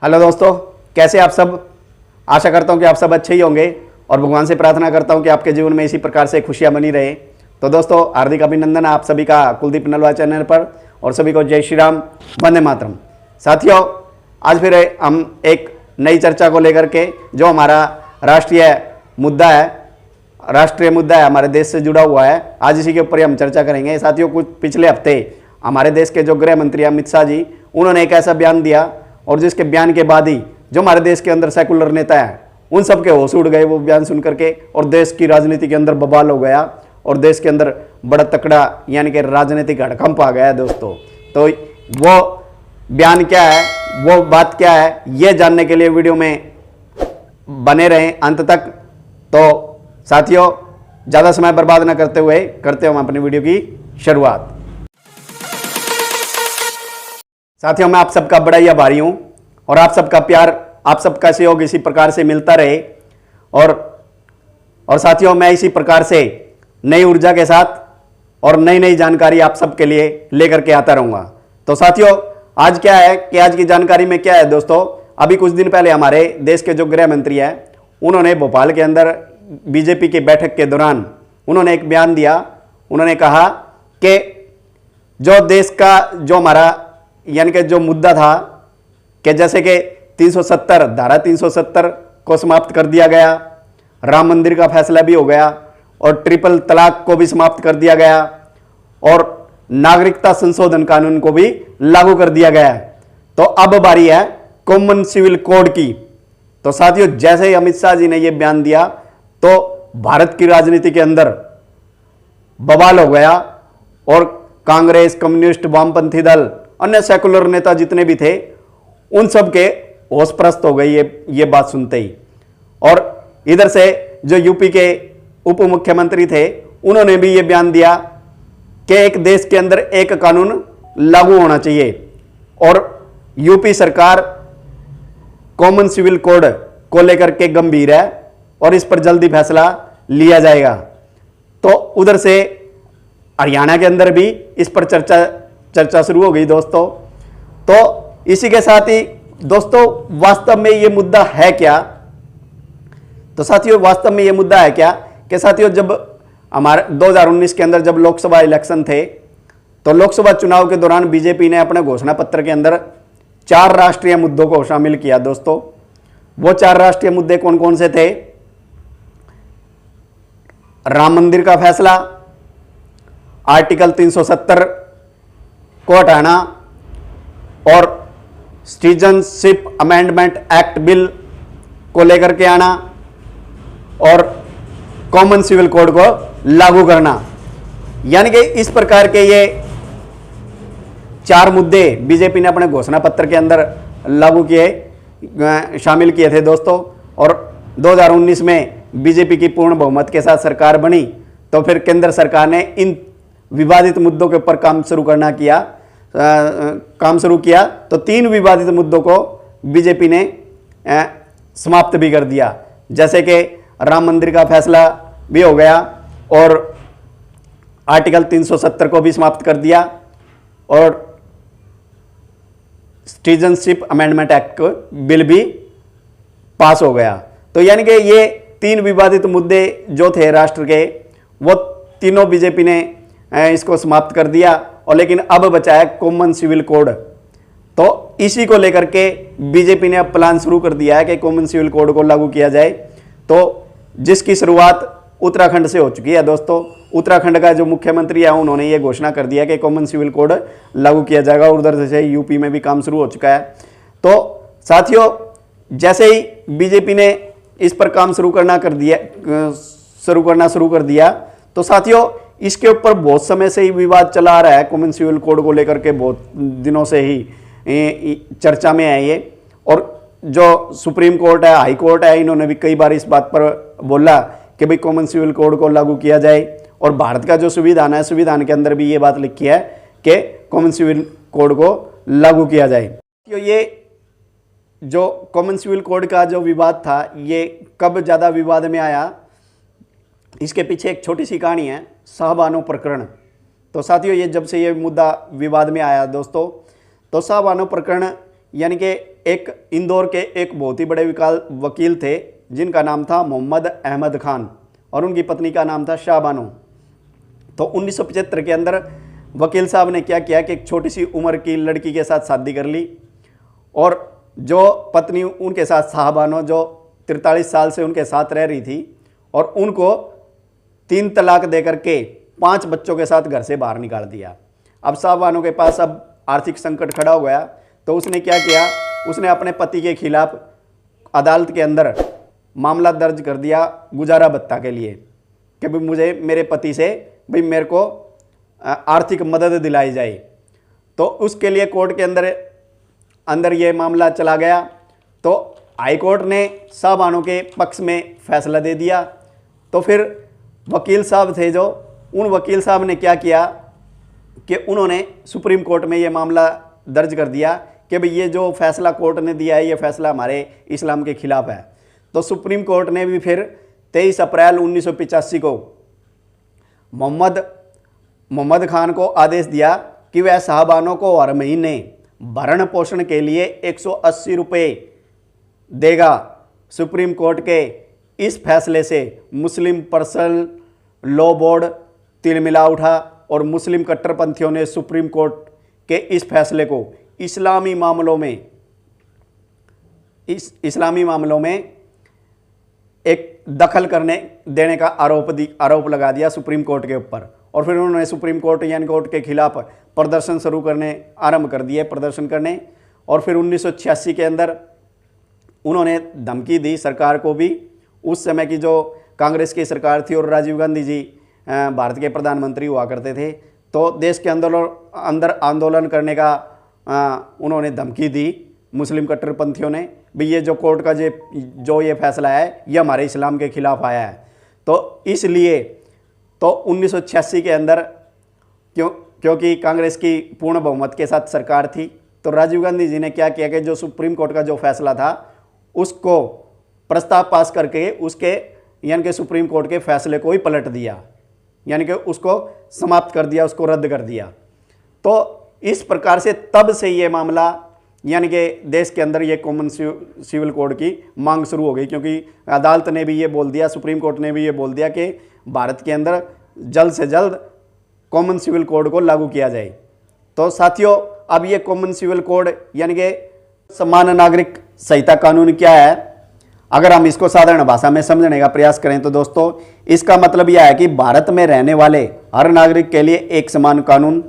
Hello दोस्तों, कैसे आप सब। आशा करता हूं कि आप सब अच्छे ही होंगे और भगवान से प्रार्थना करता हूं कि आपके जीवन में इसी प्रकार से खुशियां बनी रहे। तो दोस्तों, हार्दिक अभिनंदन आप सभी का कुलदीप नलवा चैनल पर, और सभी को जय श्री राम, वंदे मातरम। साथियों, आज फिर हम एक नई चर्चा को लेकर के, जो हमारा राष्ट्रीय मुद्दा है हमारे देश से जुड़ा हुआ है, आज इसी के ऊपर ही हम चर्चा करेंगे। साथियों, कुछ पिछले हफ्ते हमारे देश के जो गृह मंत्री अमित शाह जी, उन्होंने एक ऐसा बयान दिया, और जिसके बयान के बाद ही जो हमारे देश के अंदर सेकुलर नेता हैं उन सब के होश उड़ गए वो बयान सुन करके, और देश की राजनीति के अंदर बवाल हो गया, और देश के अंदर बड़ा तकड़ा यानी कि राजनीतिक हड़कंप आ गया है दोस्तों। तो वो बयान क्या है, वो बात क्या है, ये जानने के लिए वीडियो में बने रहें अंत तक। तो साथियों, ज़्यादा समय बर्बाद न करते हुए करते हम अपनी वीडियो की शुरुआत। साथियों, मैं आप सबका बड़ा ही आभारी हूं, और आप सबका प्यार, आप सबका सहयोग इसी प्रकार से मिलता रहे। और साथियों, मैं इसी प्रकार से नई ऊर्जा के साथ और नई नई जानकारी आप सबके लिए लेकर के आता रहूंगा। तो साथियों, आज क्या है कि आज की जानकारी में क्या है दोस्तों, अभी कुछ दिन पहले हमारे देश के जो गृह मंत्री हैं, उन्होंने भोपाल के अंदर बीजेपी की बैठक के दौरान उन्होंने एक बयान दिया। उन्होंने कहा कि जो देश का जो हमारा यानी कि जो मुद्दा था कि जैसे कि 370 धारा 370 को समाप्त कर दिया गया, राम मंदिर का फैसला भी हो गया, और ट्रिपल तलाक को भी समाप्त कर दिया गया, और नागरिकता संशोधन कानून को भी लागू कर दिया गया। तो अब बारी है कॉमन सिविल कोड की। तो साथियों, जैसे ही अमित शाह जी ने यह बयान दिया तो भारत की राजनीति के अंदर बवाल हो गया, और कांग्रेस, कम्युनिस्ट, वामपंथी दल, अन्य सेकुलर नेता जितने भी थे, उन सब के होश प्रस्त हो गई ये बात सुनते ही। और इधर से जो यूपी के उप मुख्यमंत्री थे, उन्होंने भी ये बयान दिया कि एक देश के अंदर एक कानून लागू होना चाहिए, और यूपी सरकार कॉमन सिविल कोड को लेकर के गंभीर है, और इस पर जल्दी फैसला लिया जाएगा। तो उधर से हरियाणा के अंदर भी इस पर चर्चा शुरू हो गई दोस्तों। तो इसी के साथ ही दोस्तों, वास्तव में ये मुद्दा है क्या। तो साथियों, वास्तव में ये मुद्दा है क्या कि साथियों, जब हमारे 2019 के अंदर जब लोकसभा इलेक्शन थे, तो लोकसभा चुनाव के दौरान बीजेपी ने अपने घोषणा पत्र के अंदर 4 राष्ट्रीय मुद्दों को शामिल किया दोस्तों। वो 4 राष्ट्रीय मुद्दे कौन कौन से थे? राम मंदिर का फैसला, आर्टिकल 370 को हटाना, और सिटीजनशिप अमेंडमेंट एक्ट बिल को लेकर के आना, और कॉमन सिविल कोड को लागू करना। यानी कि इस प्रकार के ये 4 मुद्दे बीजेपी ने अपने घोषणा पत्र के अंदर लागू किए, शामिल किए थे दोस्तों। और 2019 में बीजेपी की पूर्ण बहुमत के साथ सरकार बनी, तो फिर केंद्र सरकार ने इन विवादित मुद्दों के ऊपर काम शुरू किया। तो 3 विवादित मुद्दों को बीजेपी ने समाप्त भी कर दिया, जैसे कि राम मंदिर का फैसला भी हो गया, और आर्टिकल 370 को भी समाप्त कर दिया, और सिटीजनशिप अमेंडमेंट एक्ट बिल भी पास हो गया। तो यानी कि ये 3 विवादित मुद्दे जो थे राष्ट्र के, वो तीनों बीजेपी ने इसको समाप्त कर दिया। और लेकिन अब बचा है कॉमन सिविल कोड। तो इसी को लेकर के बीजेपी ने अब प्लान शुरू कर दिया है कि कॉमन सिविल कोड को लागू किया जाए। तो जिसकी शुरुआत उत्तराखंड से हो चुकी है दोस्तों। उत्तराखंड का जो मुख्यमंत्री है, उन्होंने ये घोषणा कर दिया कि कॉमन सिविल कोड लागू किया जाएगा, और उधर से यूपी में भी काम शुरू हो चुका है। तो साथियों, जैसे ही बीजेपी ने इस पर काम शुरू करना शुरू कर दिया, तो साथियों, इसके ऊपर बहुत समय से ही विवाद चला आ रहा है। कॉमन सिविल कोड को लेकर के बहुत दिनों से ही चर्चा में है ये। और जो सुप्रीम कोर्ट है, हाई कोर्ट है, इन्होंने भी कई बार इस बात पर बोला कि भाई कॉमन सिविल कोड को लागू किया जाए। और भारत का जो संविधान है, संविधान के अंदर भी ये बात लिखी है कि कॉमन सिविल कोड को लागू किया जाए। तो ये जो कॉमन सिविल कोड का जो विवाद था, ये कब ज़्यादा विवाद में आया, इसके पीछे एक छोटी सी कहानी है, शाहबानो प्रकरण। तो साथियों, ये जब से ये मुद्दा विवाद में आया दोस्तों, तो शाहबानो प्रकरण यानी कि एक इंदौर के एक बहुत ही बड़े वकील थे जिनका नाम था मोहम्मद अहमद खान और उनकी पत्नी का नाम था शाहबानो। तो 1975 के अंदर वकील साहब ने क्या किया कि एक छोटी सी उम्र की लड़की के साथ शादी कर ली और जो पत्नी उनके साथ शाहबानो जो 43 साल से उनके साथ रह रही थी और उनको 3 तलाक देकर के 5 बच्चों के साथ घर से बाहर निकाल दिया। अब शाहबानो के पास अब आर्थिक संकट खड़ा हो गया तो उसने क्या किया, उसने अपने पति के खिलाफ अदालत के अंदर मामला दर्ज कर दिया गुजारा भत्ता के लिए कि भाई मुझे मेरे पति से भाई मेरे को आर्थिक मदद दिलाई जाए। तो उसके लिए कोर्ट के अंदर ये मामला चला गया तो हाई कोर्ट ने शाहबानो के पक्ष में फैसला दे दिया। तो फिर वकील साहब थे जो, उन वकील साहब ने क्या किया कि उन्होंने सुप्रीम कोर्ट में ये मामला दर्ज कर दिया कि भाई ये जो फैसला कोर्ट ने दिया है ये फैसला हमारे इस्लाम के खिलाफ है। तो सुप्रीम कोर्ट ने भी फिर 23 अप्रैल 1985 को मोहम्मद खान को आदेश दिया कि वह शाहबानो को हर महीने भरण पोषण के लिए 180 रुपये देगा। सुप्रीम कोर्ट के इस फैसले से मुस्लिम पर्सनल लॉ बोर्ड तिलमिला उठा और मुस्लिम कट्टरपंथियों ने सुप्रीम कोर्ट के इस फैसले को इस्लामी मामलों में एक दखल करने देने का आरोप लगा दिया सुप्रीम कोर्ट के ऊपर। और फिर उन्होंने सुप्रीम कोर्ट यानी कोर्ट के खिलाफ प्रदर्शन शुरू करने आरंभ कर दिए प्रदर्शन करने। और फिर 1986 के अंदर उन्होंने धमकी दी सरकार को भी, उस समय की जो कांग्रेस की सरकार थी और राजीव गांधी जी भारत के प्रधानमंत्री हुआ करते थे, तो देश के अंदर आंदोलन करने का उन्होंने धमकी दी मुस्लिम कट्टरपंथियों ने भी ये जो कोर्ट का जो ये फैसला है ये हमारे इस्लाम के खिलाफ आया है। तो इसलिए तो 1986 के अंदर क्योंकि कांग्रेस की पूर्ण बहुमत के साथ सरकार थी तो राजीव गांधी जी ने क्या किया कि जो सुप्रीम कोर्ट का जो फैसला था उसको प्रस्ताव पास करके उसके यानी कि सुप्रीम कोर्ट के फैसले को ही पलट दिया, यानी कि उसको समाप्त कर दिया, उसको रद्द कर दिया। तो इस प्रकार से तब से ये मामला यानी कि देश के अंदर ये कॉमन सिविल कोड की मांग शुरू हो गई, क्योंकि अदालत ने भी ये बोल दिया, सुप्रीम कोर्ट ने भी ये बोल दिया कि भारत के अंदर जल्द से जल्द कॉमन सिविल कोड को लागू किया जाए। तो साथियों, अब ये कॉमन सिविल कोड यानी कि समान नागरिक संहिता कानून क्या है, अगर हम इसको साधारण भाषा में समझने का प्रयास करें तो दोस्तों इसका मतलब यह है कि भारत में रहने वाले हर नागरिक के लिए एक समान कानून,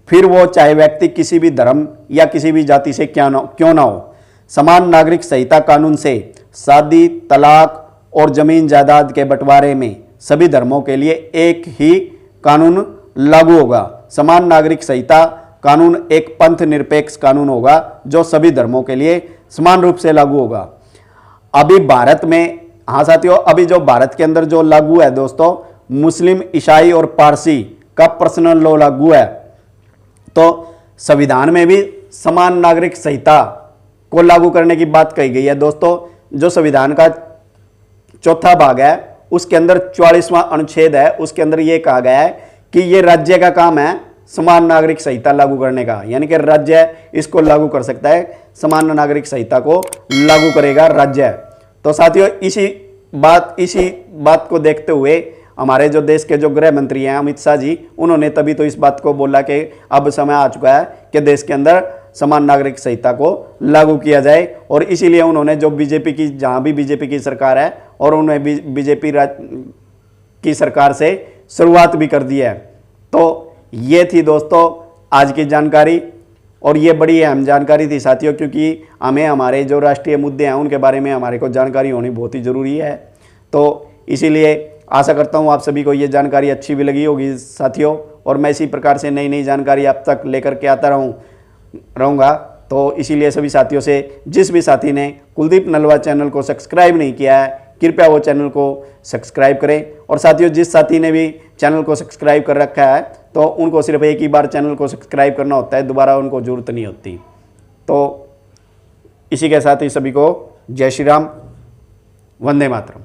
फिर वो चाहे व्यक्ति किसी भी धर्म या किसी भी जाति से क्यों ना हो। समान नागरिक संहिता कानून से शादी, तलाक और जमीन जायदाद के बंटवारे में सभी धर्मों के लिए एक ही कानून लागू होगा। समान नागरिक संहिता कानून एक पंथ निरपेक्ष कानून होगा जो सभी धर्मों के लिए समान रूप से लागू होगा। अभी भारत में, हाँ साथियों, अभी जो भारत के अंदर जो लागू है दोस्तों, मुस्लिम, ईसाई और पारसी का पर्सनल लॉ लागू है। तो संविधान में भी समान नागरिक संहिता को लागू करने की बात कही गई है दोस्तों। जो संविधान का चौथा भाग है उसके अंदर 44वां अनुच्छेद है, उसके अंदर यह कहा गया है कि यह राज्य का काम है समान नागरिक संहिता लागू करने का, यानी कि राज्य इसको लागू कर सकता है, समान नागरिक संहिता को लागू करेगा राज्य। तो साथियों इसी बात को देखते हुए हमारे जो देश के जो गृह मंत्री हैं अमित शाह जी, उन्होंने तभी तो इस बात को बोला कि अब समय आ चुका है कि देश के अंदर समान नागरिक संहिता को लागू किया जाए। और इसीलिए उन्होंने जो बीजेपी की, जहां भी बीजेपी की सरकार है और उन्होंने बीजेपी की सरकार से शुरुआत भी कर दी है। तो ये थी दोस्तों आज की जानकारी, और ये बड़ी अहम जानकारी थी साथियों, क्योंकि हमें हमारे जो राष्ट्रीय मुद्दे हैं उनके बारे में हमारे को जानकारी होनी बहुत ही ज़रूरी है। तो इसीलिए आशा करता हूँ आप सभी को ये जानकारी अच्छी भी लगी होगी साथियों, और मैं इसी प्रकार से नई नई जानकारी आप तक लेकर के आता रहूँगा। तो इसीलिए सभी साथियों से, जिस भी साथी ने कुलदीप नलवा चैनल को सब्सक्राइब नहीं किया है, कृपया वो चैनल को सब्सक्राइब करें। और साथियों जिस साथी ने भी चैनल को सब्सक्राइब कर रखा है तो उनको सिर्फ एक ही बार चैनल को सब्सक्राइब करना होता है, दोबारा उनको ज़रूरत नहीं होती। तो इसी के साथ ही सभी को जय श्री राम, वंदे मातरम।